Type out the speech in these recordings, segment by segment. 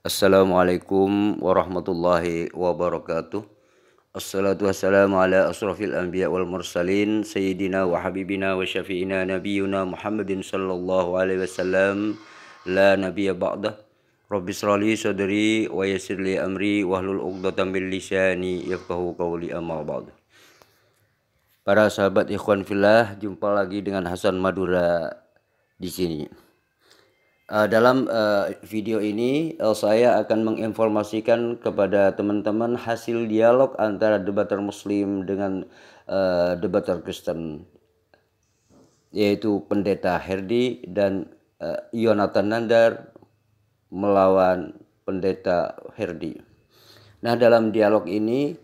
Assalamualaikum warahmatullahi wabarakatuh. Assalatu wassalamu ala asrafil anbiya wal mursalin sayyidina wa habibina wa syafi'ina nabiyuna Muhammadin sallallahu alaihi wasallam la nabiyya ba'dah. Rabbi shrali sadri wa yassir li amri wahlul 'uqdatam min lisani yafqahu qawli amma ba'd. Para sahabat ikhwan fillah, jumpa lagi dengan Hasan Madura di sini. Dalam video ini saya akan menginformasikan kepada teman-teman hasil dialog antara debater Muslim dengan debater Kristen, yaitu Pendeta Herdi dan Yonatan Nandar melawan Pendeta Herdi. Nah, dalam dialog ini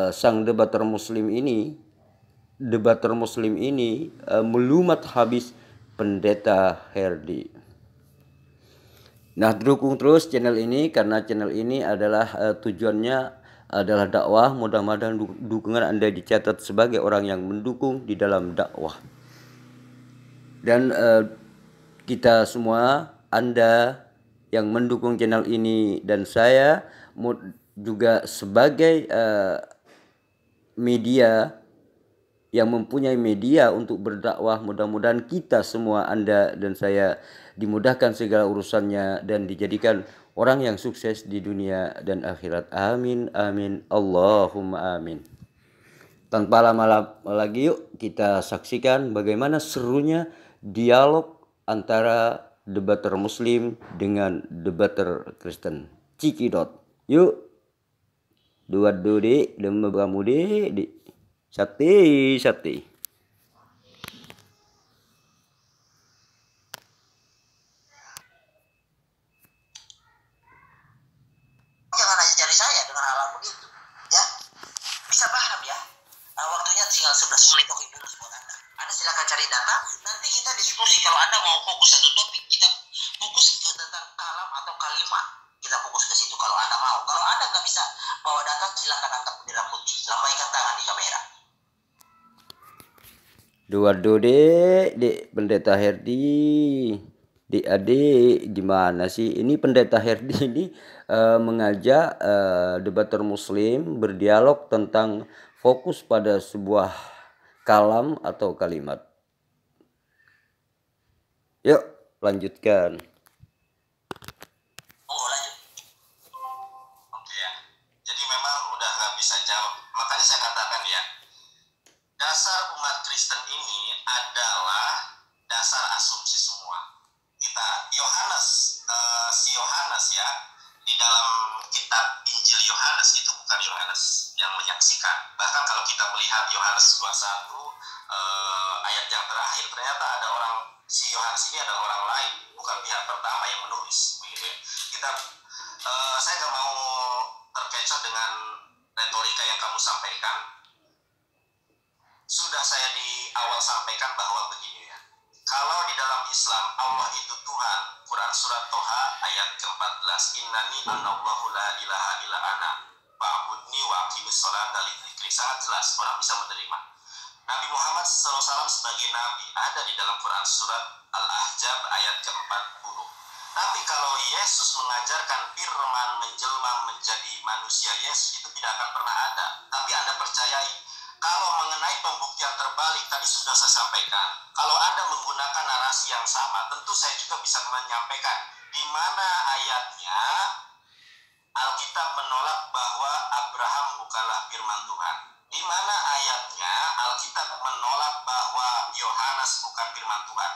sang debater Muslim ini melumat habis Pendeta Herdi. Nah, dukung terus channel ini karena channel ini adalah tujuannya adalah dakwah. Mudah-mudahan dukungan Anda dicatat sebagai orang yang mendukung di dalam dakwah. Dan kita semua, Anda yang mendukung channel ini dan saya juga sebagai media yang mempunyai media untuk berdakwah, mudah-mudahan kita semua, Anda dan saya, dimudahkan segala urusannya dan dijadikan orang yang sukses di dunia dan akhirat. Amin, amin, Allahumma amin. Tanpa lama lagi, yuk kita saksikan bagaimana serunya dialog antara debater Muslim dengan debater Kristen. Cikidot. Yuk. Dua dudi, lembaga mudi, Sati. Jangan aja cari saya dengan hal begitu, ya. Bisa paham ya. Waktunya tinggal 11 menit. Oke, dulu buat Anda. Anda silakan cari data. Nanti kita diskusi. Kalau Anda mau fokus satu topik, kita fokus ke tentang kalam atau kalimat. Kita fokus ke situ kalau Anda mau. Kalau Anda nggak bisa bawa data, silakan angkat bendera putih. Lambaikan tangan di kamera. Dua dek Pendeta Herdi, adik gimana sih ini? Pendeta Herdi ini mengajak debater Muslim berdialog tentang fokus pada sebuah kalam atau kalimat. Yuk lanjutkan. Oh, lanjut. Oke ya. Jadi memang udah nggak bisa jawab. Makanya saya katakan ya, dasar umat Kristen ini adalah dasar asumsi semua. Kita si Yohanes ya, di dalam kitab Injil Yohanes itu bukan Yohanes yang menyaksikan. Bahkan kalau kita melihat Yohanes 21 ayat yang terakhir, ternyata ada si Yohanes ini adalah orang lain, bukan pihak pertama yang menulis. Saya nggak mau terkecoh dengan retorika yang kamu sampaikan. Sudah saya di awal sampaikan bahwa begini ya. Kalau di dalam Islam Allah itu Tuhan, Quran surat Toha ayat ke-14, Innani anallahu la ilaha illa ana fa'budni wa aqimis sholata lidzikri. Sangat jelas, orang bisa menerima. Nabi Muhammad SAW sebagai Nabi ada di dalam Quran surat Al-Ahzab ayat ke-40. Tapi kalau Yesus mengajarkan firman menjelma menjadi manusia, Yesus itu tidak akan pernah ada. Tapi Anda percayai, kalau mengenai pembuktian terbalik, tadi sudah saya sampaikan. Kalau Anda menggunakan narasi yang sama, tentu saya juga bisa menyampaikan di mana ayatnya Alkitab menolak bahwa Abraham bukanlah firman Tuhan. Di mana ayatnya Alkitab menolak bahwa Yohanes bukan firman Tuhan.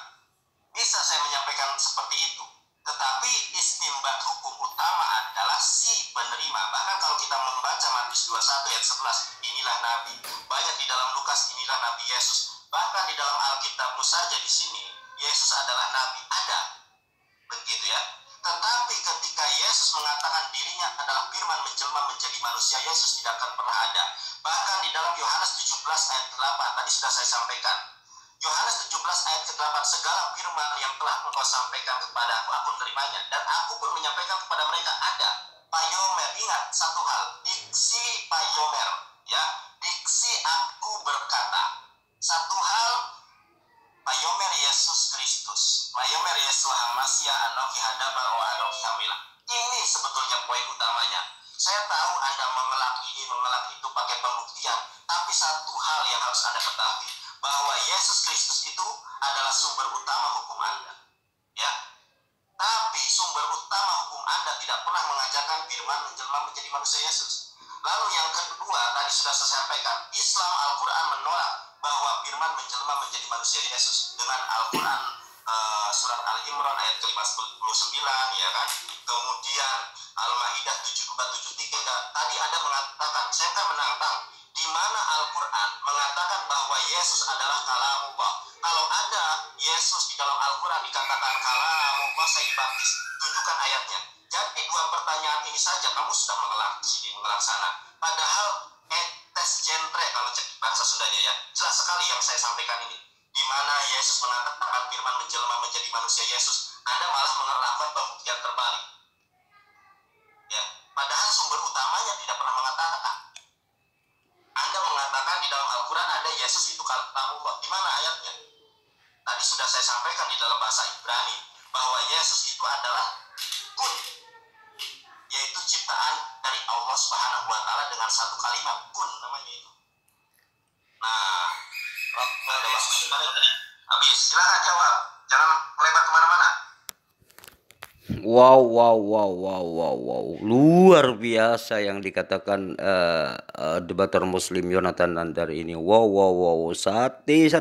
Bisa saya menyampaikan seperti itu. Tetapi istimbat hukum utama adalah si penerima. Bahkan kalau kita membaca Matius 21 ayat 11, inilah Nabi. Banyak di dalam Lukas, inilah Nabi Yesus. Bahkan di dalam Alkitabmu saja di sini, Yesus adalah Nabi. Ada. Begitu ya. Tetapi ketika Yesus mengatakan dirinya adalah firman menjelma menjadi manusia, Yesus tidak akan pernah ada. Bahkan di dalam Yohanes 17 ayat 8, tadi sudah saya sampaikan. Yohanes 17 ayat ke-8, segala firman yang telah engkau sampaikan kepada aku menerimanya, dan aku pun menyampaikan kepada mereka. Ada payomer. Ingat satu hal, diksi payomer ya, diksi aku berkata. Satu hal, payomer Yesus Kristus, payomer Yesus Hamasia anoki hadabar wa anoki hamilah. Ini sebetulnya menjadi manusia Yesus. Lalu yang kedua, tadi sudah saya sampaikan, Islam Al-Quran menolak bahwa firman menjelma menjadi manusia Yesus dengan Al-Quran surat Al-Imran ayat ke-59, ya kan? Kemudian Al-Maidah 7273. Tadi Anda mengatakan, saya kan menantang, di mana Al-Quran mengatakan bahwa Yesus adalah kalamullah. Kalau ada Yesus di dalam Al-Quran dikatakan kalamullah, saya dibaptis, tunjukkan ayatnya. Jadi dua pertanyaan ini saja kamu sudah mengelang sini, mengelang sana. Padahal tes genre kalau cek bahasa Sundanya ya, jelas sekali yang saya sampaikan ini. Di mana Yesus mengatakan firman menjelma menjadi manusia Yesus, Anda malah melakukan pembuktian terbalik. Ya, padahal sumber utamanya tidak pernah mengatakan. Anda mengatakan di dalam Al-Quran ada Yesus itu kalamullah. Di mana ayatnya? Tadi sudah saya sampaikan di dalam bahasa Ibrani bahwa Yesus itu adalah kun, yaitu ciptaan dari Allah Subhanahu wa Ta'ala dengan satu kalimat kun namanya itu. Nah, ada waktu tadi. Habis, silakan jawab. Jangan melebar kemana-mana. Wow, wow, wow, wow, wow, wow. Luar biasa yang dikatakan debater Muslim Yonatan Nandar ini. Wow, wow, wow. Sate,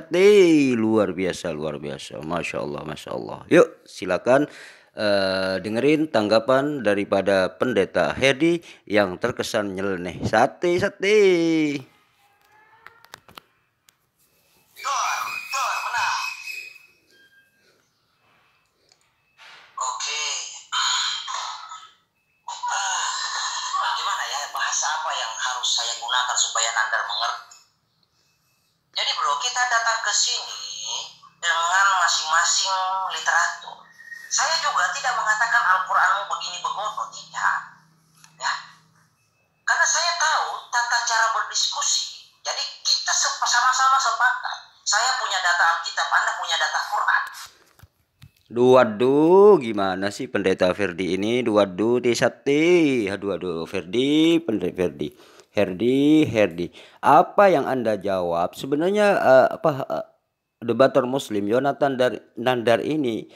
luar biasa, luar biasa. Masya Allah, masya Allah. Yuk, silakan dengerin tanggapan daripada Pendeta Herdi yang terkesan nyeleneh. Sate. Menang. Oke. Gimana ya, bahasa apa yang harus saya gunakan supaya Nandar mengerti? Jadi bro, kita datang ke sini dengan masing-masing literatur. Saya juga tidak mengatakan Al-Quranmu begini begono, tidak. Ya. Karena saya tahu tata cara berdiskusi. Jadi kita sama-sama sepakat. Saya punya data Alkitab, Anda punya data Quran. Waduh, gimana sih Pendeta Ferdi ini? Waduh, Desati. Aduh, Ferdi, Pendeta Ferdi. Herdi. Apa yang Anda jawab? Sebenarnya debater Muslim Yonatan Nandar ini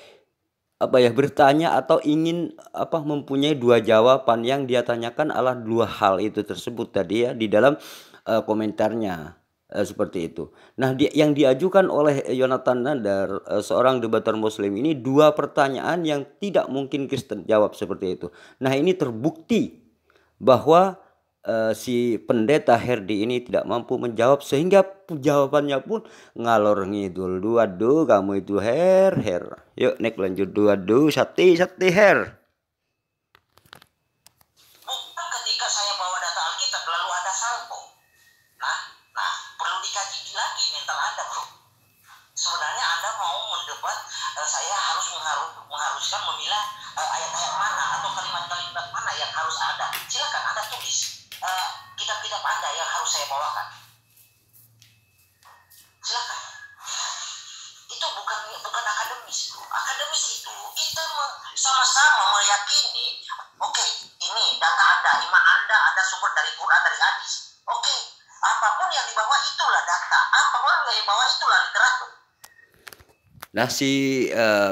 bertanya atau ingin mempunyai dua jawaban. Yang dia tanyakan adalah dua hal itu tersebut tadi ya di dalam komentarnya. Seperti itu. Nah, yang diajukan oleh Yonatan Nandar, seorang debater Muslim ini, dua pertanyaan yang tidak mungkin Kristen jawab seperti itu. Nah, ini terbukti bahwa si Pendeta Herdi ini tidak mampu menjawab, sehingga jawabannya pun ngalor ngidul. Waduh, kamu itu her. Yuk, next lanjut. Waduh, sate her. Bukan ketika saya bawa data Alkitab lalu ada salpo. Nah, perlu dikaji lagi mental Anda, bro. Sebenarnya Anda mau mendebat, saya harus mengharuskan memilah ayat-ayat mana atau kalimat-kalimat mana yang harus ada. Silakan Anda tulis kitab-kitab Anda yang harus saya bawakan. Silakan. Itu bukan akademis, bro. Akademis itu kita sama-sama meyakini, oke, ini data Anda, iman Anda, ada sumber dari Quran, dari hadis. Oke, apapun yang dibawa itulah data, apapun yang dibawa itulah literatur. Nah, si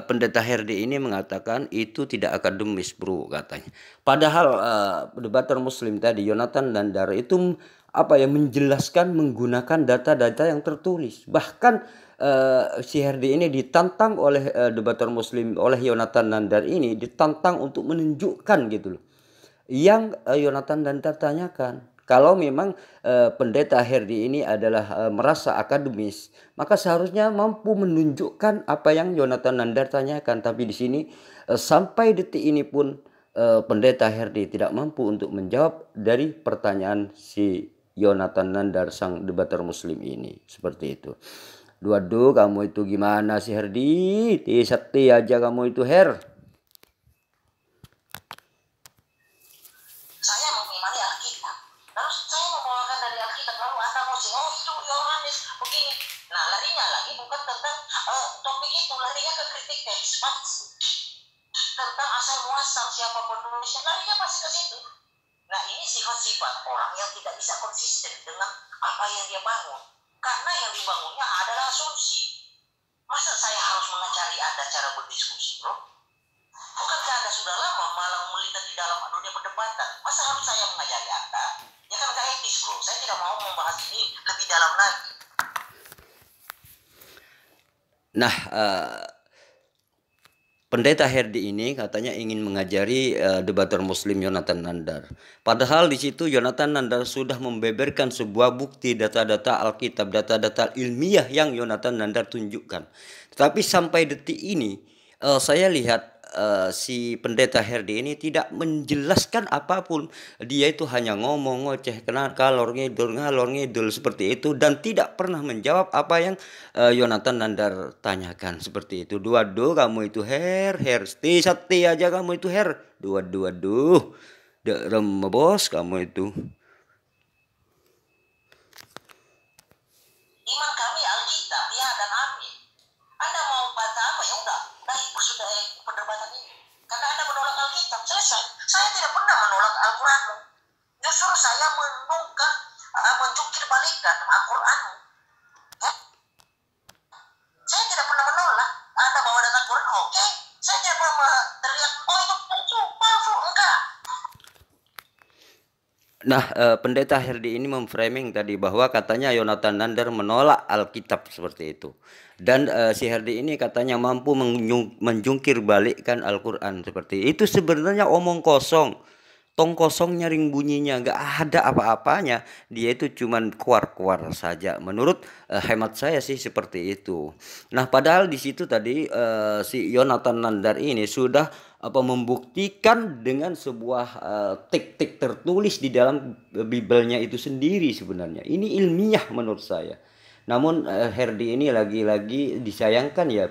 Pendeta Herdi ini mengatakan itu tidak akademis, bro, katanya. Padahal debater Muslim tadi Yonatan Nandar itu menjelaskan menggunakan data-data yang tertulis. Bahkan si Herdi ini ditantang oleh debater Muslim, oleh Yonatan Nandar ini ditantang untuk menunjukkan gitu loh, yang Yonatan Nandar tanyakan. Kalau memang Pendeta Herdi ini adalah merasa akademis, maka seharusnya mampu menunjukkan apa yang Yonatan Nandar tanyakan. Tapi di sini sampai detik ini pun Pendeta Herdi tidak mampu untuk menjawab dari pertanyaan si Yonatan Nandar, sang debater Muslim ini. Seperti itu. Waduh, kamu itu gimana sih Herdi? Sakti aja kamu itu Her. Saya mengimani Alkitab. Lalu saya membawakan dari Alkitab, lalu Anda mau sih, oh itu Yohanes begini. Nah, larinya lagi bukan tentang topik itu, larinya ke kritik teks tentang asal muasal siapa penulisnya, larinya pasti ke situ. Nah, ini sifat-sifat orang yang tidak bisa konsisten dengan apa yang dia bangun, karena yang dibangunnya adalah asumsi. Masa saya harus mengajari Anda cara berdiskusi, bro? Bukankah Anda sudah sudah lama malah melintang di dalam dunia perdebatan. Masa harus saya mengajari Anda? Ya kan gak etis bro. Saya tidak mau membahas ini lebih dalam lagi. Nah, Pendeta Herdi ini katanya ingin mengajari debater Muslim Yonathan Nandar. Padahal di situ Yonathan Nandar sudah membeberkan sebuah bukti data-data Alkitab, data-data ilmiah yang Yonathan Nandar tunjukkan. Tetapi sampai detik ini saya lihat si Pendeta Herdi ini tidak menjelaskan apapun. Dia itu hanya ngomong ngoceh, ngalor ngidul seperti itu, dan tidak pernah menjawab apa yang Yonathan Nandar tanyakan seperti itu. Duh, kamu itu her seti aja kamu itu her. Duh, bos kamu itu. Iman kami Alkitab ya dan amin. Anda mau baca apa ya udah, baik sudah perdebatan ini. Karena Anda menolak Alkitab, selesai. Saya tidak pernah menolak Al-Quranmu. Justru saya menjungkir balikan Al-Quranmu. Ya? Saya tidak pernah menolak. Anda bawa data Al-Quran, oke. Saya tidak pernah teriak, oh itu palsu, enggak. Nah, Pendeta Herdi ini memframing tadi bahwa katanya Yonathan Nandar menolak Alkitab seperti itu. Dan si Herdi ini katanya mampu menjungkir balikkan Al-Quran seperti itu. Sebenarnya omong kosong. Tong kosong nyaring bunyinya, nggak ada apa-apanya. Dia itu cuman kuar-kuar saja. Menurut hemat saya sih seperti itu. Nah, padahal di situ tadi si Yonathan Nandar ini sudah membuktikan dengan sebuah tik-tik tertulis di dalam Biblenya itu sendiri sebenarnya. Ini ilmiah menurut saya. Namun Herdi ini lagi-lagi disayangkan ya,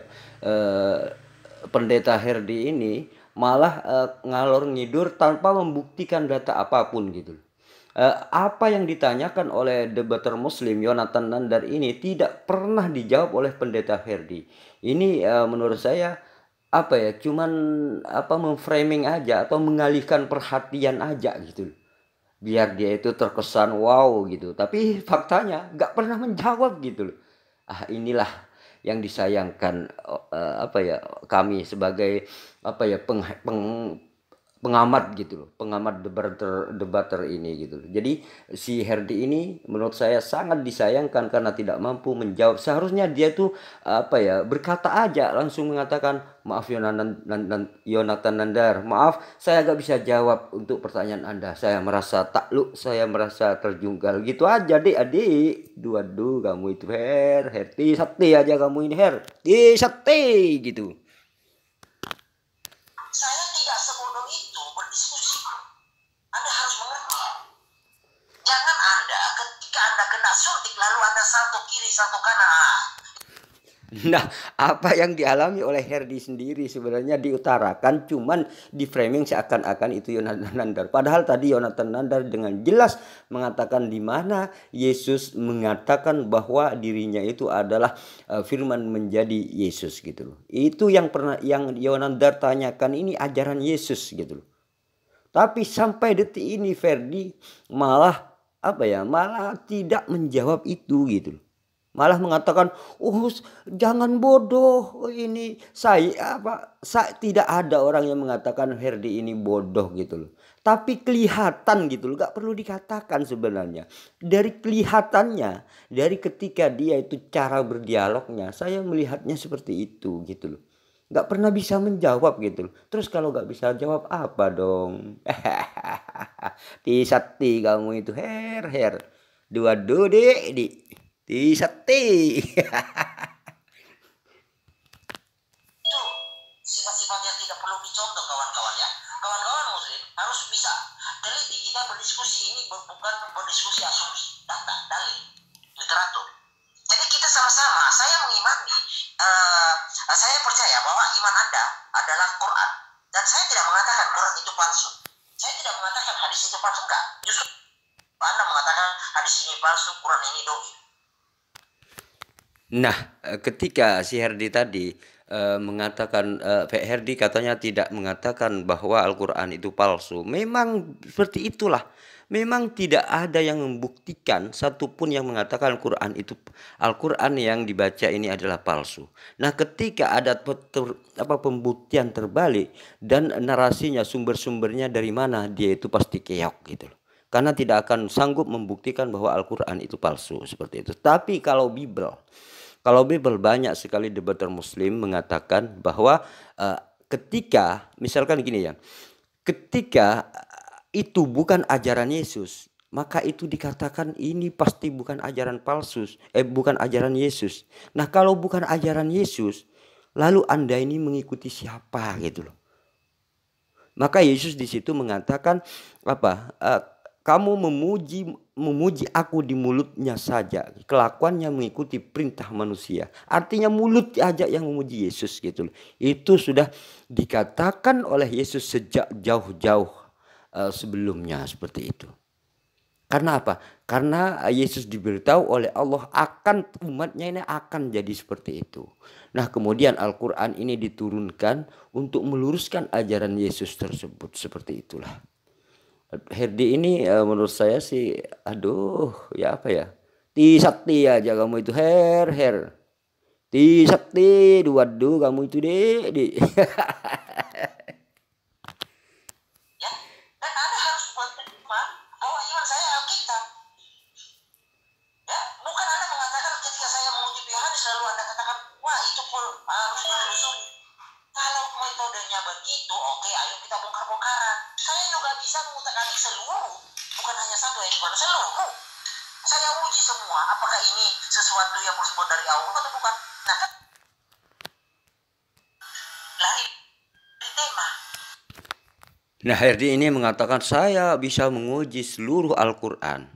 Pendeta Herdi ini malah ngalor ngidur tanpa membuktikan data apapun gitu. Apa yang ditanyakan oleh debater Muslim Yonathan Nandar ini tidak pernah dijawab oleh Pendeta Herdi. Ini menurut saya cuman memframing aja atau mengalihkan perhatian aja gitu, biar dia itu terkesan wow gitu. Tapi faktanya nggak pernah menjawab gitu loh. Inilah yang disayangkan kami sebagai pengamat gitu loh, pengamat debater ini gitu loh. Jadi si Herdi ini menurut saya sangat disayangkan karena tidak mampu menjawab. Seharusnya dia tuh berkata aja, langsung mengatakan, maaf Yonathan Nandar, maaf saya gak bisa jawab untuk pertanyaan Anda, saya merasa takluk, saya merasa terjungkal gitu aja deh adik. Duh kamu itu Herti sate aja kamu ini sate gitu. Saya tidak sebodoh itu berdiskusi. Anda harus mengerti. Jangan Anda ketika Anda kena suntik lalu Anda satu kiri satu kanan. Nah, apa yang dialami oleh Herdi sendiri sebenarnya diutarakan, cuman di framing seakan-akan itu Yonathan Nandar. Padahal tadi Yonathan Nandar dengan jelas mengatakan di mana Yesus mengatakan bahwa dirinya itu adalah firman menjadi Yesus gitu loh. Itu yang Yonathan Nandar tanyakan, ini ajaran Yesus gitu loh. Tapi sampai detik ini Ferdi malah malah tidak menjawab itu gitu loh. Malah mengatakan, jangan bodoh, ini saya tidak ada orang yang mengatakan Herdi ini bodoh gitu loh. Tapi kelihatan gitu loh, gak perlu dikatakan sebenarnya. Dari kelihatannya, dari ketika dia itu cara berdialognya, saya melihatnya seperti itu gitu loh. Gak pernah bisa menjawab gitu loh. Terus kalau gak bisa jawab apa dong? Tisati kamu itu dua deh di sate. Itu sifat-sifat yang tidak perlu dicontoh kawan-kawan ya. Kawan-kawan Muslim harus bisa teliti. Kita berdiskusi ini bukan berdiskusi asumsi, data, dalil, literatur. Jadi kita sama-sama, saya mengimani, saya percaya bahwa iman Anda adalah Quran. Dan saya tidak mengatakan Quran itu palsu. Saya tidak mengatakan hadis itu palsu, enggak. Justru Anda mengatakan hadis ini palsu, Quran ini doi. Nah, ketika si Herdi tadi mengatakan Pak Herdi katanya tidak mengatakan bahwa Al-Qur'an itu palsu. Memang seperti itulah. Memang tidak ada yang membuktikan satupun yang mengatakan Al-Qur'an yang dibaca ini adalah palsu. Nah, ketika ada pembuktian terbalik dan narasinya sumber-sumbernya dari mana, dia itu pasti keok gitu loh. Karena tidak akan sanggup membuktikan bahwa Al-Qur'an itu palsu seperti itu. Tapi kalau Bible banyak sekali debater muslim mengatakan bahwa ketika misalkan gini ya, ketika itu bukan ajaran Yesus, maka itu dikatakan ini pasti bukan ajaran palsu, bukan ajaran Yesus. Nah, kalau bukan ajaran Yesus, lalu Anda ini mengikuti siapa gitu loh. Maka Yesus di situ mengatakan apa? Kamu memuji aku di mulutnya saja, kelakuannya mengikuti perintah manusia. Artinya mulut aja yang memuji Yesus gitu loh. Itu sudah dikatakan oleh Yesus sejak jauh-jauh sebelumnya seperti itu. Karena apa? Karena Yesus diberitahu oleh Allah akan umatnya ini akan jadi seperti itu. Nah, kemudian Al-Qur'an ini diturunkan untuk meluruskan ajaran Yesus tersebut. Seperti itulah. Herdi ini menurut saya sih, aduh, ya apa ya? Ti sakti aja kamu itu, her. Ti sakti, waduh kamu itu deh. Ya, dan Anda harus menerima bahwa iman saya Alkitab. Ya, bukan Anda mengatakan ketika saya mengutip Yohanes lalu Anda katakan, wah itu harus ditelusuri. Kalau metodenya begitu, oke, ayo kita bongkar-bongkaran. Saya juga bisa mengutak-atik seluruh, bukan hanya satu ayat Quran, seluruh. Saya uji semua, apakah ini sesuatu yang bersumber dari Allah atau bukan. Nah, kan lari dari tema. Nah, Herdi ini mengatakan saya bisa menguji seluruh Al-Qur'an.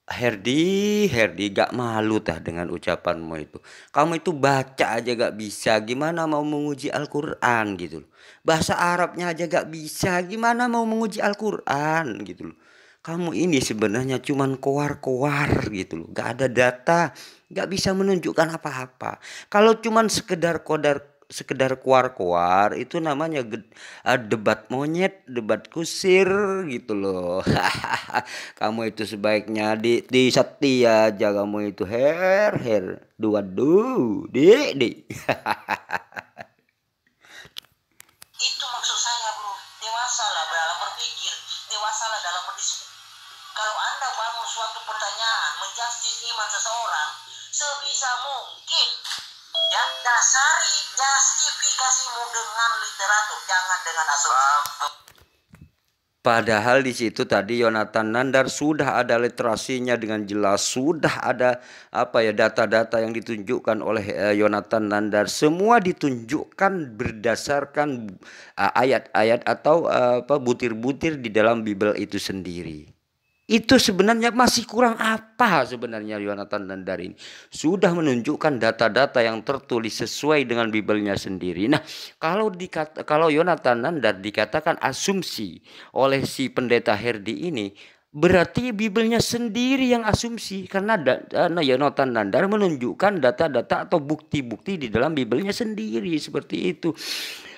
Herdi gak malu tah dengan ucapanmu itu. Kamu itu baca aja gak bisa, gimana mau menguji Al-Qur'an gitu loh. Bahasa Arabnya aja gak bisa, gimana mau menguji Al-Qur'an gitu loh. Kamu ini sebenarnya cuman koar-koar gitu loh. Gak ada data, gak bisa menunjukkan apa-apa. Kalau cuman sekedar kuar-kuar itu namanya debat monyet, debat kusir gitu loh. Kamu itu sebaiknya di setia aja kamu itu her dua di. Itu maksud saya, bro. Dewasalah dalam berpikir, dewasalah dalam berdiskusi. Kalau Anda bangun suatu pertanyaan menjustis iman seseorang, sebisa mungkin ya dasari justifikasimu dengan literatur, jangan dengan asumsi. Padahal di situ tadi Yonatan Nandar sudah ada literasinya dengan jelas, sudah ada data-data yang ditunjukkan oleh Yonatan Nandar, semua ditunjukkan berdasarkan ayat-ayat atau butir-butir di dalam Bible itu sendiri. Itu sebenarnya masih kurang apa sebenarnya Yonatan Nandar ini. Sudah menunjukkan data-data yang tertulis sesuai dengan Bible-nya sendiri. Nah, kalau Yonatan Nandar dikatakan asumsi oleh si pendeta Herdi ini, berarti Bible-nya sendiri yang asumsi. Karena Yonatan Nandar menunjukkan data-data atau bukti-bukti di dalam Bible-nya sendiri. Seperti itu.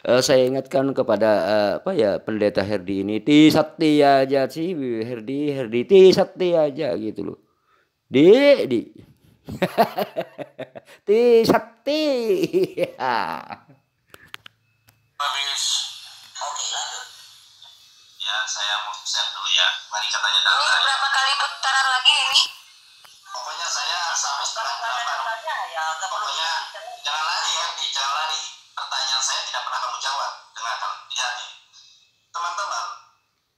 Saya ingatkan kepada pendeta Herdi ini, ti sakti aja sih Herdi ti sakti aja gitu loh. Di ti sakti. Habis. Oke, lanjut. Ya, saya mau share dulu ya. Mari katanya dalam ini berapa kali putaran lagi ini? Pokoknya saya sampai setengah 8. Ya, pokoknya jangan lari ya, jangan lari. Pertanyaan saya tidak pernah kamu jawab. Dengarkan, lihat nih. Teman-teman,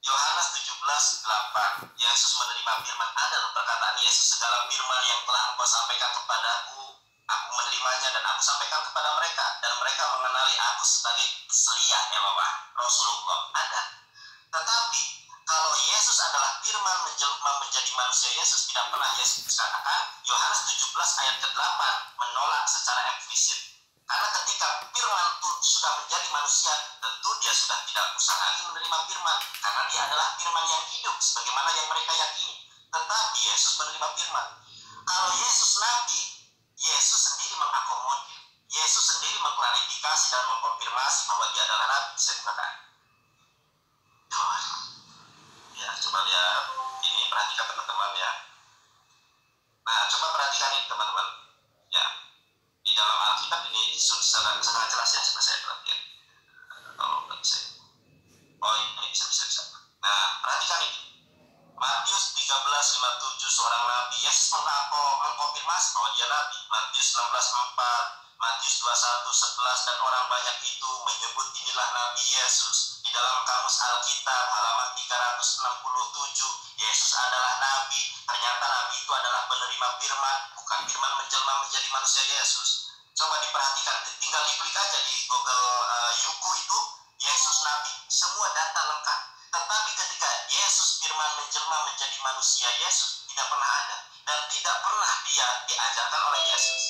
Yohanes 17:8. Yesus menerima firman. Ada perkataan Yesus, segala firman yang telah engkau sampaikan kepadaku, aku menerimanya dan aku sampaikan kepada mereka. Dan mereka mengenali aku sebagai Selia Elohim, Rasulullah. Ada. Tetapi, kalau Yesus adalah firman menjadi manusia, Yesus tidak pernah Yesus katakan, Yohanes 17 ayat ke-8 menolak secara eksplisit. Karena ketika firman itu sudah menjadi manusia, tentu dia sudah tidak usah lagi menerima firman. Karena dia adalah firman yang hidup, sebagaimana yang mereka yakini. Tetapi Yesus menerima firman. Kalau Yesus nabi, Yesus sendiri mengakomodir. Yesus sendiri mengklarifikasi bisa dimakan. Ya, coba lihat ini, perhatikan teman-teman ya. Nah, coba perhatikan ini teman-teman. Ya, di dalam Alkitab ini sangat jelas ya, coba saya perhatikan. Oh, nggak bisa. Oh, ini bisa. Nah, perhatikan ini. Matius 13:57, seorang nabi. Yesus mengkonfirmasi bahwa dia nabi. Matius 16:4, Matius 21:11, dan orang banyak itu menyebut inilah Nabi Yesus. Di dalam kamus Alkitab halaman 367, Yesus adalah nabi. Ternyata nabi itu adalah penerima firman, bukan firman menjelma menjadi manusia Yesus. Coba diperhatikan, tinggal diklik aja di Google Yuku itu, Yesus nabi, semua data lengkap. Tetapi ketika Yesus firman menjelma menjadi manusia, Yesus tidak pernah ada dan tidak pernah dia diajarkan oleh Yesus.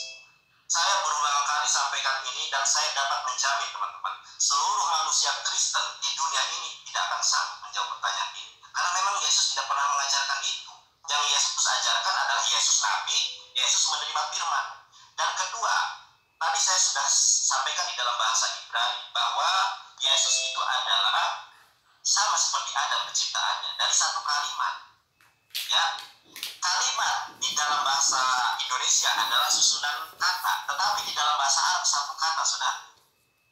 Saya berulang kali sampaikan ini dan saya dapat menjamin teman-teman, seluruh manusia Kristen di dunia ini tidak akan sanggup menjawab pertanyaan ini. Karena memang Yesus tidak pernah mengajarkan itu. Yang Yesus ajarkan adalah Yesus nabi, Yesus menerima firman. Dan kedua, tadi saya sudah sampaikan di dalam bahasa Ibrani bahwa Yesus itu adalah sama seperti Adam penciptaannya, dari satu kalimat. Ya, kalimat di dalam bahasa Indonesia adalah susunan kata, tetapi di dalam bahasa Arab satu kata, saudara.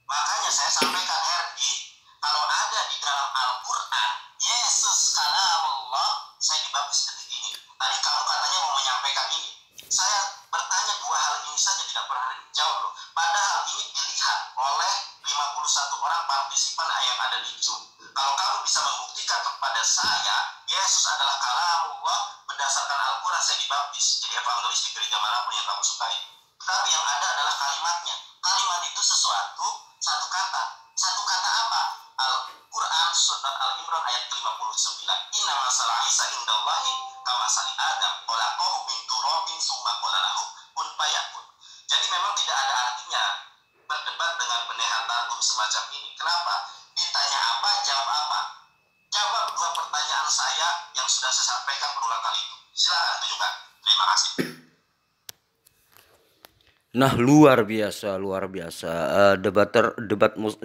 Makanya saya sampaikan, Herdi, kalau ada di dalam Al-Quran Yesus kalamullah, saya dibaptis detik ini. Tadi kamu katanya mau menyampaikan ini, saya bertanya dua hal ini saja tidak pernah dijawab loh. Padahal ini dilihat oleh 51 orang partisipan yang ada di Zoom. Kalau kamu bisa membuktikan kepada saya Yesus adalah kalamullah berdasarkan Al-Quran, saya dibaptis jadi evangelis di gereja manapun yang kamu sukai. Tapi yang ada adalah kalimatnya. Kalimat itu sesuatu, satu kata. Satu kata apa? Al-Quran surat Al-Imran ayat 59. Inna masalah Isa indallahi kamasali Adam qolaqahu min turabin summa qala lahu kun fayakun. Jadi memang tidak ada artinya berdebat dengan pendekatan semacam ini. Kenapa? Ditanya apa, jawab apa? Jawab dua pertanyaan saya yang sudah saya sampaikan berulang kali itu. Silakan tunjukkan. Terima kasih. Nah, luar biasa.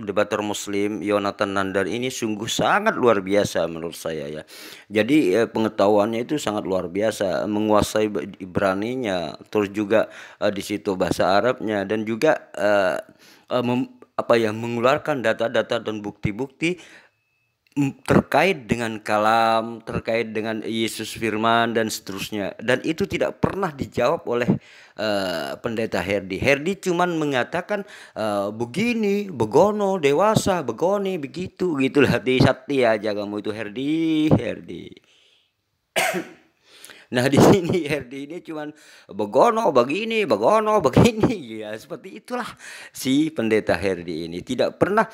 Debater Muslim Yonatan Nandar ini sungguh sangat luar biasa menurut saya ya. Jadi pengetahuannya itu sangat luar biasa, menguasai Ibraninya, terus juga di situ bahasa Arabnya, dan juga mengeluarkan data-data dan bukti-bukti terkait dengan kalam, terkait dengan Yesus firman dan seterusnya. Dan itu tidak pernah dijawab oleh pendeta Herdi. Herdi cuman mengatakan begini, begono, dewasa, begoni, begitu, gitulah. Hati sati aja kamu itu Herdi. Nah, di sini Herdi ini cuman begono begini ya, seperti itulah si pendeta Herdi ini. Tidak pernah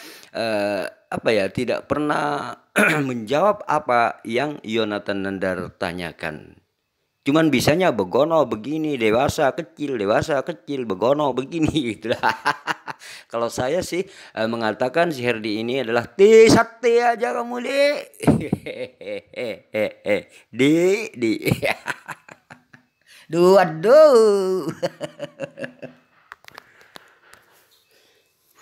tidak pernah menjawab apa yang Yonatan Nandar tanyakan. Cuman bisanya begono begini, dewasa kecil, begono begini gitu. Kalau saya sih mengatakan si Herdi ini adalah sate aja kamu di aduh.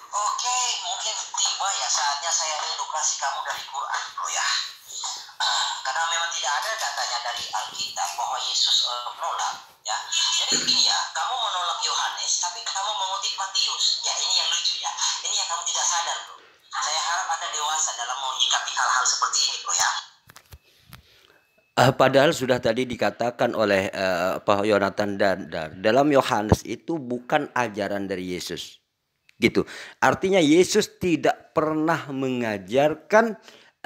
Oke, mungkin tiba ya saatnya saya edukasi kamu dari Quran bro ya. Karena memang tidak ada datanya dari Alkitab bahwa Yesus menolak ya. Jadi begini ya, kamu menolak Yohanes tapi kamu mengutip Matius. Ya ini yang lucu ya. Ini yang kamu tidak sadar bro. Saya harap Anda dewasa dalam menyikapi hal-hal seperti ini bro ya. Padahal sudah tadi dikatakan oleh Yonatan Nandar, dalam Yohanes itu bukan ajaran dari Yesus. Gitu. Artinya Yesus tidak pernah mengajarkan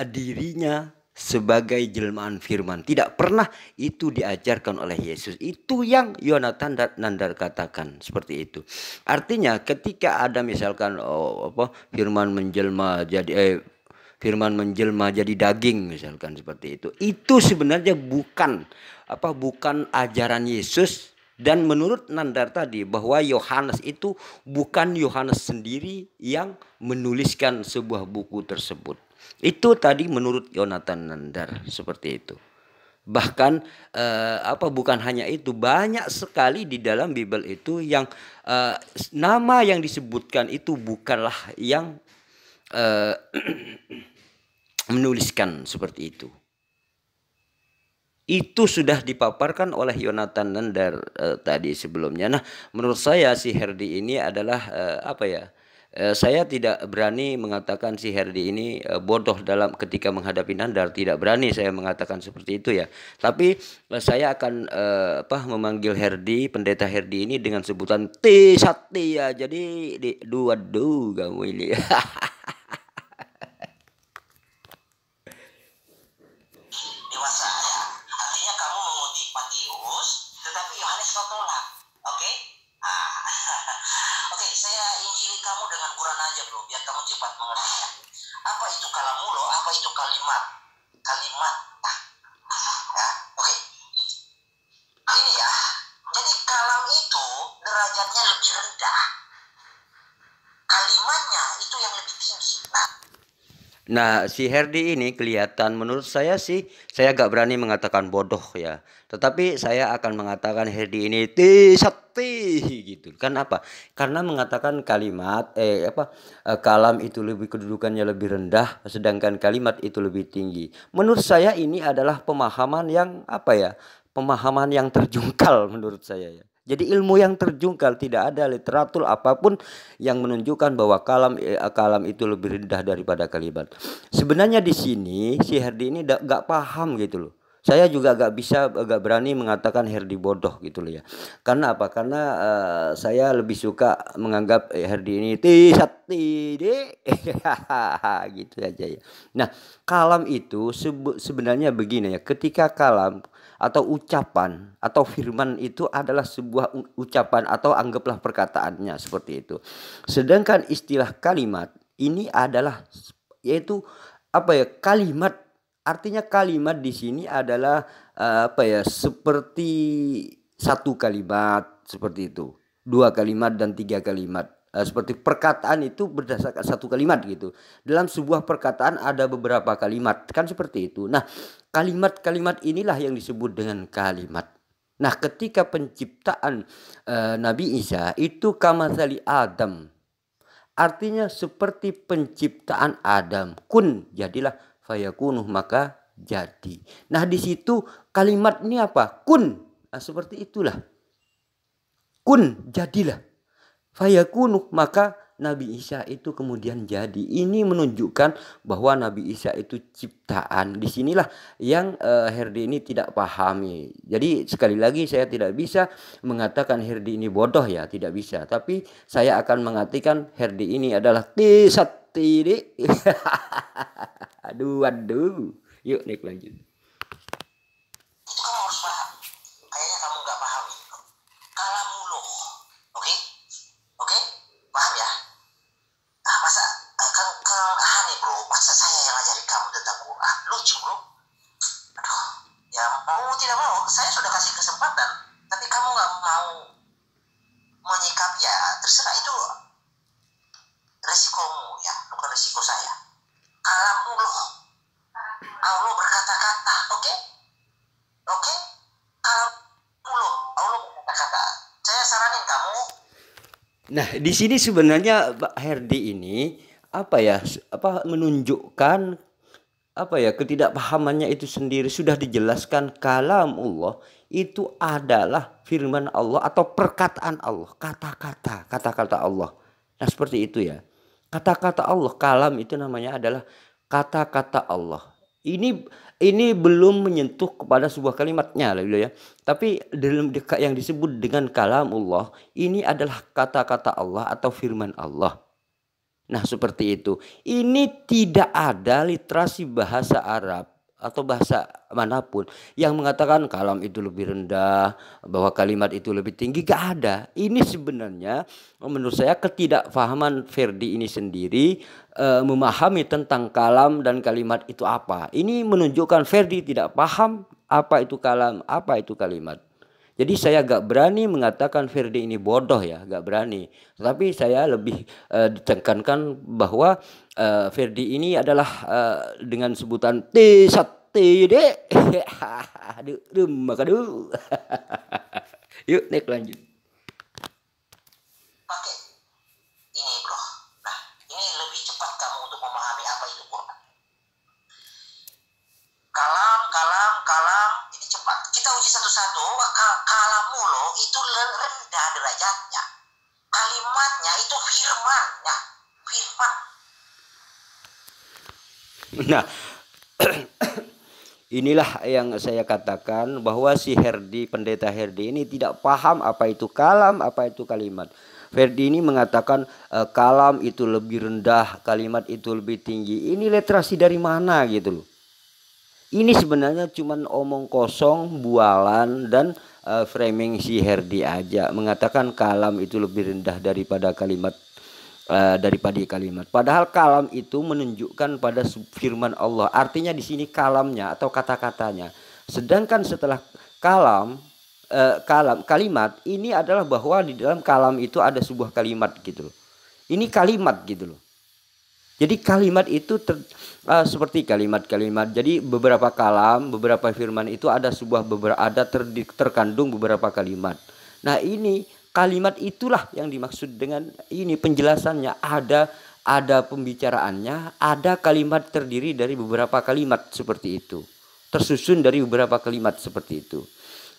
dirinya sebagai jelmaan firman. Tidak pernah itu diajarkan oleh Yesus. Itu yang Yonatan Nandar katakan seperti itu. Artinya ketika ada misalkan firman menjelma jadi daging misalkan seperti itu. Itu sebenarnya bukan ajaran Yesus. Dan menurut Nandar tadi bahwa Yohanes itu bukan Yohanes sendiri yang menuliskan sebuah buku tersebut. Itu tadi menurut Yonatan Nandar seperti itu. Bahkan bukan hanya itu, banyak sekali di dalam Bible itu yang nama yang disebutkan itu bukanlah yang eh, menuliskan seperti itu. Itu sudah dipaparkan oleh Yonatan Nandar tadi sebelumnya. Nah, menurut saya si Herdi ini adalah apa ya? Saya tidak berani mengatakan si Herdi ini bodoh dalam ketika menghadapi Nandar. Tidak berani saya mengatakan seperti itu ya. Tapi saya akan memanggil Herdi, pendeta Herdi ini dengan sebutan T Satya. Jadi dua kamu ini. Dewasa ya. Artinya kamu mengutip Matius, tetapi Yohanes kau tolak. Oke? Ah. Oke, saya injili kamu dengan Quran aja bro, biar kamu cepat mengertinya. Apa itu kalamulo? Apa itu kalimat? Kalimat. Ya, oke. Ini ya. Jadi kalam itu derajatnya lebih rendah. Kalimatnya itu yang lebih tinggi. Nah, si Herdi ini kelihatan menurut saya sih, saya gak berani mengatakan bodoh ya. Tetapi saya akan mengatakan Herdi ini sakti gitu. Kan apa? Karena mengatakan kalimat kalam itu lebih kedudukannya lebih rendah, sedangkan kalimat itu lebih tinggi. Menurut saya ini adalah pemahaman yang apa ya? Pemahaman yang terjungkal menurut saya ya. Jadi ilmu yang terjungkal, tidak ada literatur apapun yang menunjukkan bahwa kalam itu lebih rendah daripada kalimat. Sebenarnya di sini si Herdi ini gak paham gitu loh. Saya juga gak berani mengatakan Herdi bodoh gitu loh ya. Karena apa? Karena saya lebih suka menganggap Herdi ini sakti gitu aja ya. Nah, kalam itu sebenarnya begini ya. Ketika kalam atau ucapan atau firman itu adalah sebuah ucapan atau anggaplah perkataannya seperti itu. Sedangkan istilah kalimat ini adalah yaitu apa ya? Kalimat, artinya kalimat di sini adalah seperti satu kalimat seperti itu, dua kalimat dan tiga kalimat. Seperti perkataan itu berdasarkan satu kalimat gitu. Dalam sebuah perkataan ada beberapa kalimat, kan seperti itu. Nah, kalimat-kalimat inilah yang disebut dengan kalimat. Nah, ketika penciptaan Nabi Isa itu kamatsali Adam. Artinya seperti penciptaan Adam. Kun, jadilah, fayakunuh, maka jadi. Nah, di situ kalimat ini apa? Kun. Nah, seperti itulah. Kun, jadilah. Fayakunu, maka Nabi Isa itu kemudian jadi. Ini menunjukkan bahwa Nabi Isa itu ciptaan. Disinilah yang Herdi ini tidak pahami. Jadi sekali lagi saya tidak bisa mengatakan Herdi ini bodoh ya, tidak bisa. Tapi saya akan mengatakan Herdi ini adalah tisatiri. aduh. Yuk naik lanjut. Itu kamu harus paham. Kayaknya kamu nggak paham itu. Kalamullah. Oke? Oke? Paham ya? Masa kan aneh bro. Masa saya yang ngajarin kamu tentang Quran? Lucu bro. Aduh. Ya mau tidak mau. Saya sudah kasih kesempatan. Tapi kamu nggak mau menyikapi ya. Terserah itu. Resikomu ya. Bukan resiko saya. Kalamullah. Allah berkata-kata. Oke? Oke? Kalamullah. Allah berkata-kata. Saya saranin kamu. Nah, di sini sebenarnya Pak Herdi ini menunjukkan ketidakpahamannya itu sendiri. Sudah dijelaskan kalamullah itu adalah firman Allah atau perkataan Allah, kata-kata Allah. Nah, seperti itu ya. Kata-kata Allah, kalam itu namanya adalah kata-kata Allah. Ini belum menyentuh kepada sebuah kalimatnya ya. Tapi dalam yang disebut dengan kalamullah ini adalah kata-kata Allah atau firman Allah. Nah, seperti itu. Ini tidak ada literasi bahasa Arab atau bahasa manapun yang mengatakan kalam itu lebih rendah, bahwa kalimat itu lebih tinggi. Gak ada. Ini sebenarnya menurut saya ketidakfahaman Ferdi ini sendiri memahami tentang kalam dan kalimat itu apa. Ini menunjukkan Ferdi tidak paham apa itu kalam, apa itu kalimat. Jadi saya gak berani mengatakan Ferdi ini bodoh ya, gak berani. Tapi saya lebih ditekankan bahwa Ferdi ini adalah dengan sebutan T-Sat-T-D. Aduh, makadu. Yuk naik lanjut. Pakai ini bro. Nah, ini lebih cepat kamu untuk Nah, inilah yang saya katakan bahwa si Herdi, pendeta Herdi ini tidak paham apa itu kalam, apa itu kalimat. Herdi ini mengatakan kalam itu lebih rendah, kalimat itu lebih tinggi. Ini literasi dari mana gitu loh. Ini sebenarnya cuman omong kosong, bualan dan framing si Herdi aja. Mengatakan kalam itu lebih rendah daripada kalimat. Padahal kalam itu menunjukkan pada firman Allah. Artinya di sini kalamnya atau kata-katanya. Sedangkan setelah kalam, kalimat ini adalah bahwa di dalam kalam itu ada sebuah kalimat gitu loh. Ini kalimat gitu loh. Jadi kalimat itu seperti kalimat-kalimat. Jadi beberapa kalam, beberapa firman itu ada terkandung beberapa kalimat. Nah, ini kalimat itulah yang dimaksud dengan ini penjelasannya. Ada pembicaraannya, ada kalimat terdiri dari beberapa kalimat seperti itu. Tersusun dari beberapa kalimat seperti itu.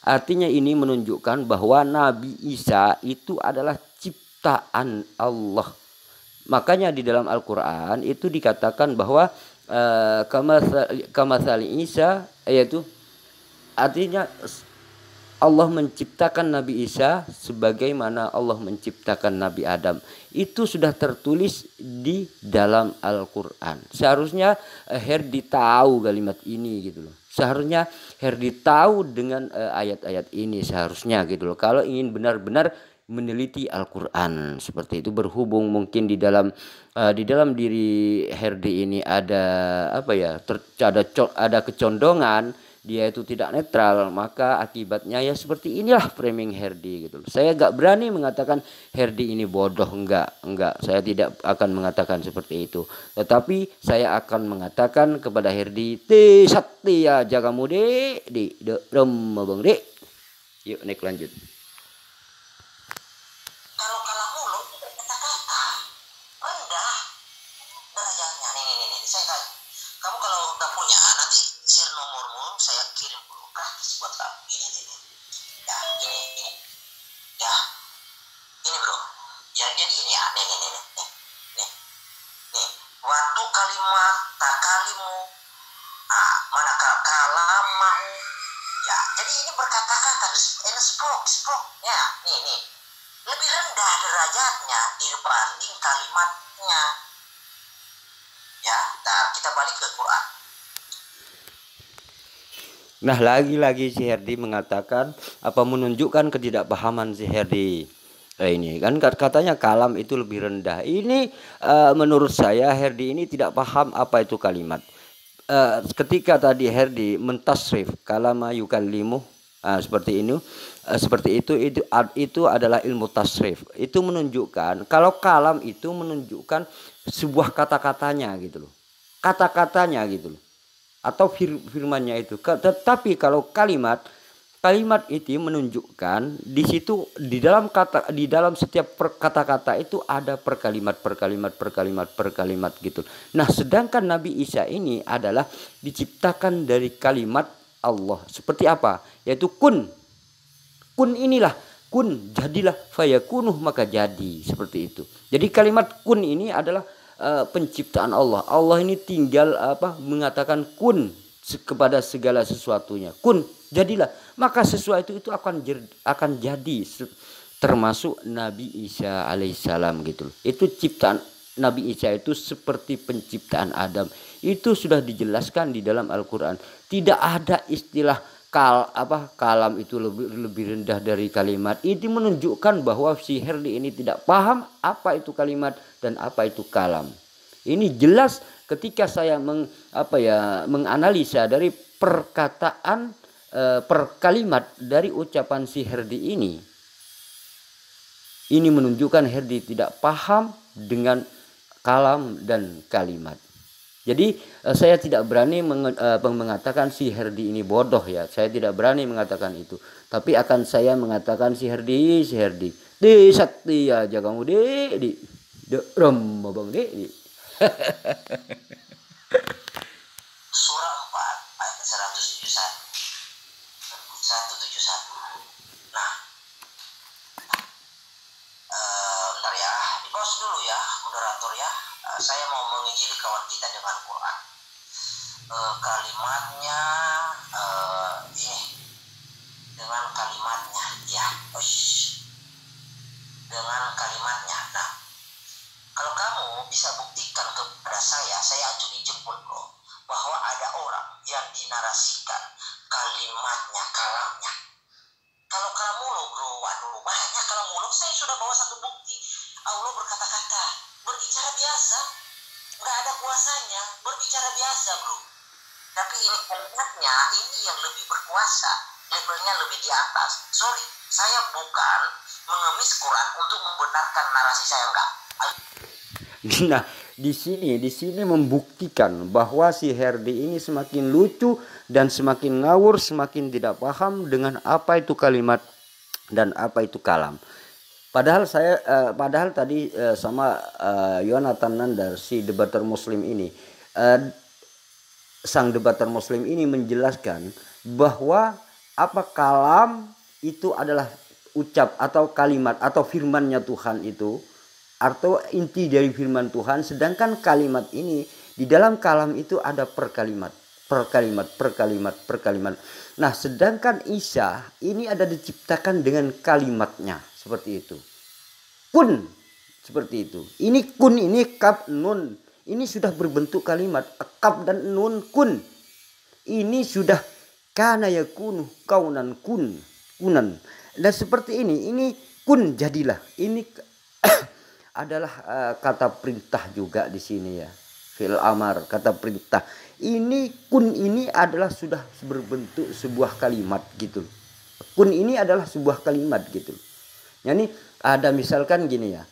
Artinya ini menunjukkan bahwa Nabi Isa itu adalah ciptaan Allah. Makanya di dalam Al-Quran itu dikatakan bahwa kamatsali Isa, yaitu artinya Allah menciptakan Nabi Isa sebagaimana Allah menciptakan Nabi Adam. Itu sudah tertulis di dalam Al-Quran. Seharusnya Herdi tahu kalimat ini gitu loh. Seharusnya Herdi tahu dengan ayat-ayat ini seharusnya gitu loh. Kalau ingin benar-benar meneliti Al-Quran seperti itu, berhubung mungkin di dalam diri Herdi ini ada ada kecondongan, dia itu tidak netral, maka akibatnya ya seperti inilah framing Herdi gitu. Saya gak berani mengatakan Herdi ini bodoh, enggak, saya tidak akan mengatakan seperti itu. Tetapi saya akan mengatakan kepada Herdi, te satya jagamu di rem bang de. Yuk naik lanjut. Kalau kalam mulut kata-kata rendah derajatnya. Nih. Saya tanya, kamu kalau udah punya nanti share nomormu, saya kirim dulu gratis buat kamu. Ini. Ya, ini. Ya, ini bro. Ya, jadi ini ya, nih. Waktu kalimat takalimu, manakah kalamahu. Ya, jadi ini berkata-kata, ini spoke. Ya, nih. Lebih rendah derajatnya dibanding kalimatnya. Ya, nah kita balik ke Quran. Nah, lagi-lagi si Herdi mengatakan menunjukkan ketidakpahaman si Herdi. Ini kan katanya kalam itu lebih rendah. Ini menurut saya Herdi ini tidak paham apa itu kalimat. Ketika tadi Herdi mentasrif kalama yukallimu seperti ini, itu adalah ilmu tasrif. Itu menunjukkan kalau kalam itu menunjukkan sebuah kata-katanya gitu loh. Kata-katanya gitu loh. Atau firmannya itu. Tetapi kalau kalimat itu menunjukkan di situ di dalam setiap kata-kata itu ada per kalimat gitu. Nah, sedangkan Nabi Isa ini adalah diciptakan dari kalimat Allah. Seperti apa? Yaitu kun. Kun inilah, kun jadilah, fayakunuh maka jadi, seperti itu. Jadi kalimat kun ini adalah penciptaan Allah. Allah ini tinggal mengatakan kun kepada segala sesuatunya. Kun jadilah, maka sesuatu itu akan jadi, termasuk Nabi Isa alaihissalam gitu. Itu ciptaan Nabi Isa itu seperti penciptaan Adam. Itu sudah dijelaskan di dalam Al-Quran. Tidak ada istilah kalam itu lebih rendah dari kalimat. Itu menunjukkan bahwa si Herdi ini tidak paham apa itu kalimat dan apa itu kalam. Ini jelas ketika saya menganalisa dari perkataan per kalimat dari ucapan si Herdi ini. Ini menunjukkan Herdi tidak paham dengan kalam dan kalimat. Jadi saya tidak berani mengatakan si Herdi ini bodoh ya. Saya tidak berani mengatakan itu. Tapi akan saya mengatakan si Herdi. Di satya jagamu di rom bang di. Surah 4 ayat 171. Nah, bentar ya, di pause dulu ya moderator ya. Saya mau mengijili kawan kita dengan Quran. kalimatnya ini dengan kalimatnya ya, dengan kalimatnya. Nah, kalau kamu bisa buktikan kepada saya acungi jempol bro, bahwa ada orang yang dinarasikan kalimatnya, kalamnya. Kalau kamu loh bro, waduh banyak kalau muluk. Saya sudah bawa satu bukti. Allah berkata-kata, berbicara biasa, nggak ada kuasanya, berbicara biasa bro. Tapi ini kalimatnya, ini yang lebih berkuasa, levelnya lebih di atas. Sorry, saya bukan mengemis Quran untuk membenarkan narasi saya, enggak. Nah, di sini membuktikan bahwa si Herdi ini semakin lucu dan semakin ngawur, semakin tidak paham dengan apa itu kalimat dan apa itu kalam. Padahal tadi sama Yonatan Nandar, si debater Muslim ini, sang debater Muslim ini menjelaskan bahwa apa kalam itu adalah ucap atau kalimat atau firmannya Tuhan itu, atau inti dari firman Tuhan. Sedangkan kalimat ini di dalam kalam itu ada per kalimat. Nah, sedangkan Isa ini ada diciptakan dengan kalimatnya seperti itu. Kun seperti itu. Ini kun, ini kaf nun. Ini sudah berbentuk kalimat. Kaf dan nun kun. Ini sudah kana yakunu kaunan kunan. Dan seperti ini kun jadilah. Ini adalah kata perintah juga di sini ya. Fi'il amar, kata perintah. Ini kun ini adalah sudah berbentuk sebuah kalimat gitu. Kun ini adalah sebuah kalimat gitu. Yani ada misalkan gini ya.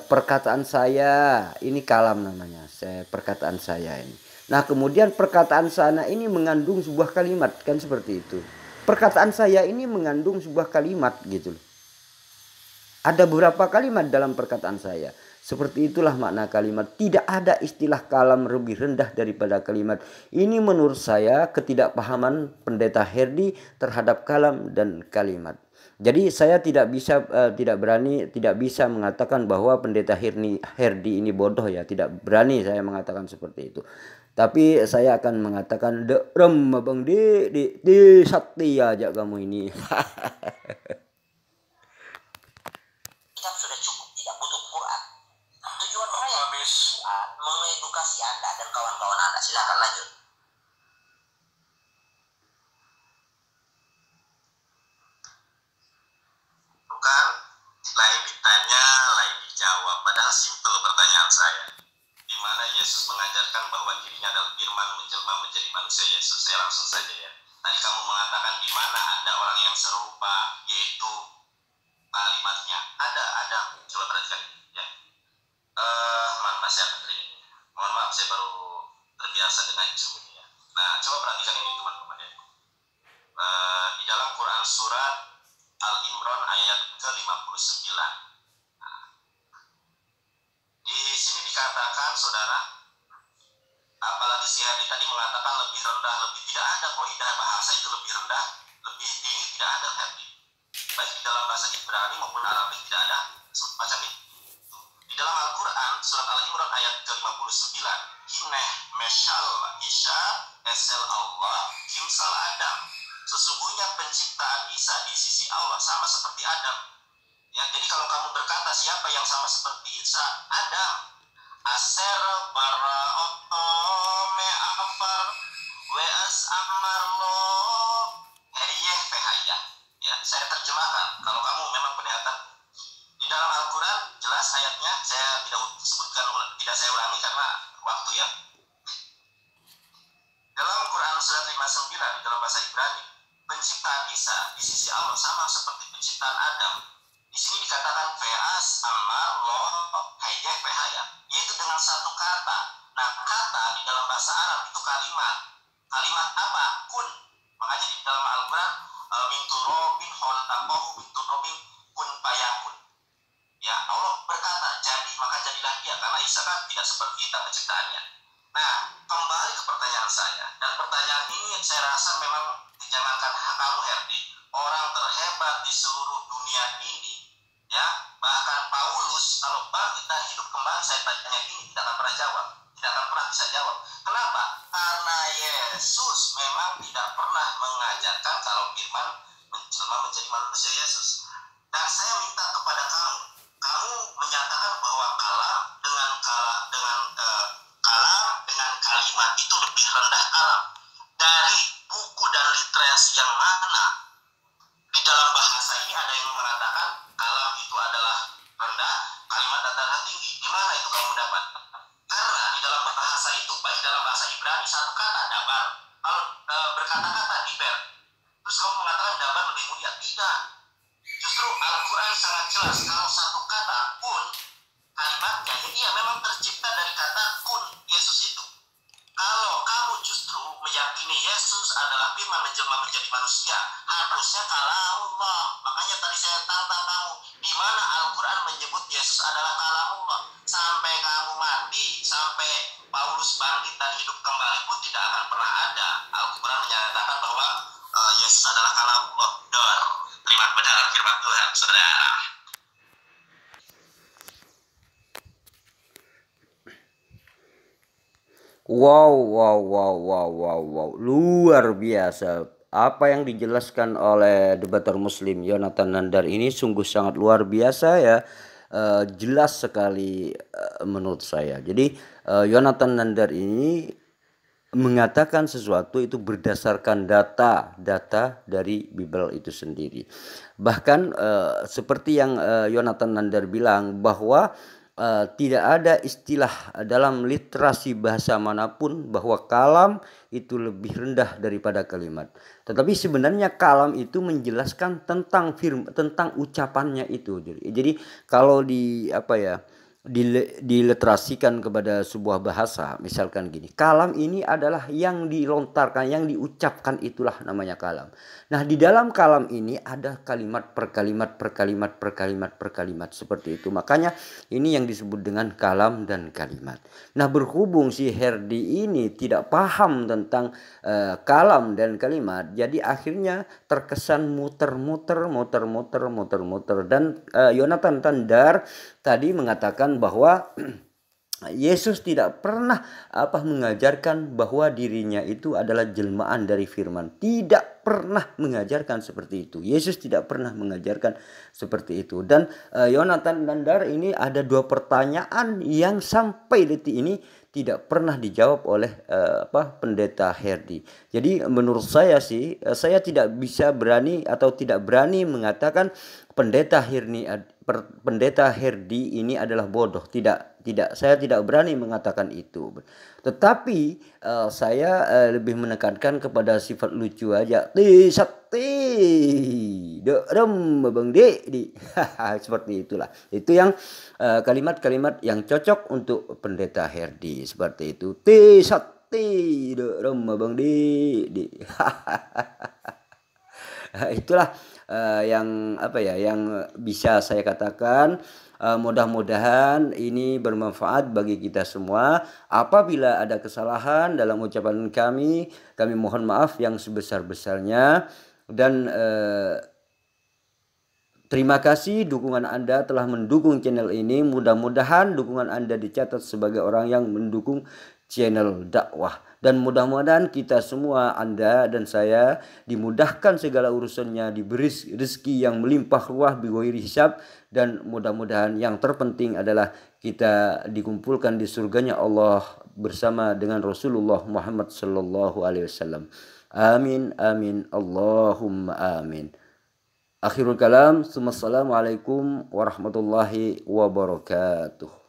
Perkataan saya ini kalam namanya. Perkataan saya ini. Nah, kemudian perkataan sana ini mengandung sebuah kalimat, kan seperti itu. Perkataan saya ini mengandung sebuah kalimat gitu. Ada beberapa kalimat dalam perkataan saya. Seperti itulah makna kalimat. Tidak ada istilah kalam lebih rendah daripada kalimat. Ini menurut saya ketidakpahaman Pendeta Herdi terhadap kalam dan kalimat. Jadi saya tidak bisa mengatakan bahwa Pendeta Herdi ini bodoh ya. Tidak berani saya mengatakan seperti itu. Tapi saya akan mengatakan bang di sakti aja kamu ini. Sudah cukup, tidak butuh Quran. Tujuan saya mengedukasi Anda dan kawan-kawan Anda. Silakan lanjut. Bukan, lain ditanya, lain dijawab. Padahal simpel pertanyaan saya. Di mana Yesus mengajarkan bahwa dirinya adalah firman menjelma menjadi manusia Yesus. Saya langsung saja ya. Tadi kamu mengatakan di mana ada orang yang serupa, yaitu kalimatnya. Ada. Coba perhatikan ya. Masih apa tadi? Mohon maaf, saya baru terbiasa dengan Zoom ini ya. Nah, coba perhatikan ini teman-teman ya. Di dalam Quran surat Al-Imran ayat ke-59. Nah, di sini dikatakan, saudara, apalagi si Hadi tadi mengatakan lebih rendah, lebih tidak ada kaidah bahasa itu lebih rendah, lebih tinggi, tidak ada Hadi. Baik di dalam bahasa Ibrani maupun Arabik tidak ada semacam itu. Di dalam Al-Quran surat Al-Imran ayat ke-59, Hineh Meshal Isya Esel Allah Kimsal Adam. Sesungguhnya penciptaan Isa di sisi Allah sama seperti Adam. Ya, jadi kalau kamu berkata siapa yang sama seperti Isa, Adam. Aser bara otome afar weas amarlo heyeh fehaya. Ya, saya terjemahkan. Kalau kamu memang penglihatan di dalam Al-Quran jelas ayatnya, saya tidak saya ulangi karena waktu ya. Dalam Quran surat 59 di dalam bahasa Ibrani, penciptaan Isa di sisi Allah sama seperti penciptaan Adam. Di sini dikatakan ve'as amar lo hayyah fehaya, yaitu dengan satu kata. Nah, kata di dalam bahasa Arab itu kalimat. Kalimat apa? Kun. Makanya di dalam Al-Quran min turabin khalaqahu min turabin kun fayakun. Ya, Allah berkata jadi, maka jadilah dia, karena Isa kan tidak seperti kita penciptaannya. Nah, kembali ke pertanyaan saya, dan pertanyaan ini saya rasa memang jangankan kamu Herdi, orang terhebat di seluruh dunia ini, ya, bahkan Paulus kalau bangkit dan hidup kembali, saya tanya ini tidak akan pernah jawab, tidak akan pernah bisa jawab. Kenapa? Karena kalimat itu lebih rendah kalam. Dari buku dan literasi yang mana di dalam bahasa ini ada yang mengatakan kalam itu adalah rendah, kalimat adalah tinggi. Di mana itu kamu dapat? Karena di dalam bahasa itu, baik dalam bahasa Ibrani, satu kata dabar, kalau berkata-kata diber, terus kamu mengatakan dabar lebih mulia. Tidak. Justru Al-Quran sangat jelas kalau satu kata kun, kalimatnya ya memang tercipta dari kata kun, Yesus itu. Kalau kamu justru meyakini Yesus adalah firman menjelma menjadi manusia, harusnya kalamullah. Makanya tadi saya tantang kamu, di mana Al-Quran menyebut Yesus adalah kalamullah. Sampai kamu mati, sampai Paulus bangkit dan hidup kembali pun tidak akan pernah ada Al-Quran menyatakan bahwa Yesus adalah kalamullah. Dor, terima kebenaran firman Tuhan, saudara. Wow. Luar biasa. Apa yang dijelaskan oleh debater Muslim Yonatan Nandar ini sungguh sangat luar biasa ya. Jelas sekali menurut saya. Jadi Yonatan Nandar ini mengatakan sesuatu itu berdasarkan data dari Bible itu sendiri. Bahkan seperti yang Yonatan Nandar bilang bahwa tidak ada istilah dalam literasi bahasa manapun bahwa kalam itu lebih rendah daripada kalimat. Tetapi sebenarnya kalam itu menjelaskan tentang tentang ucapannya itu. Jadi kalau diliterasikan kepada sebuah bahasa, misalkan gini, kalam ini adalah yang dilontarkan, yang diucapkan, itulah namanya kalam. Nah, di dalam kalam ini ada kalimat per kalimat seperti itu. Makanya ini yang disebut dengan kalam dan kalimat. Nah, berhubung si Herdi ini tidak paham tentang kalam dan kalimat, jadi akhirnya terkesan muter-muter dan Yonatan Nandar tadi mengatakan bahwa Yesus tidak pernah mengajarkan bahwa dirinya itu adalah jelmaan dari firman. Tidak pernah mengajarkan seperti itu. Yesus tidak pernah mengajarkan seperti itu. Dan Yonatan Nandar ini ada dua pertanyaan yang sampai detik ini tidak pernah dijawab oleh Pendeta Herdi. Jadi menurut saya sih, saya tidak berani mengatakan Pendeta Herdi ini adalah bodoh. Tidak, saya tidak berani mengatakan itu. Tetapi saya lebih menekankan kepada sifat lucu aja. Seperti itulah. Itu yang kalimat-kalimat yang cocok untuk Pendeta Herdi seperti itu. Itulah yang bisa saya katakan. Mudah-mudahan ini bermanfaat bagi kita semua. Apabila ada kesalahan dalam ucapan kami mohon maaf yang sebesar-besarnya. Dan terima kasih dukungan Anda telah mendukung channel ini. Mudah-mudahan dukungan Anda dicatat sebagai orang yang mendukung channel dakwah. Dan mudah-mudahan kita semua, Anda dan saya, dimudahkan segala urusannya, diberi rezeki yang melimpah ruah bighairi hisab. Dan mudah-mudahan yang terpenting adalah kita dikumpulkan di surganya Allah bersama dengan Rasulullah Muhammad sallallahu alaihi wasallam. Amin amin Allahumma amin. Akhirul kalam, assalamualaikum warahmatullahi wabarakatuh.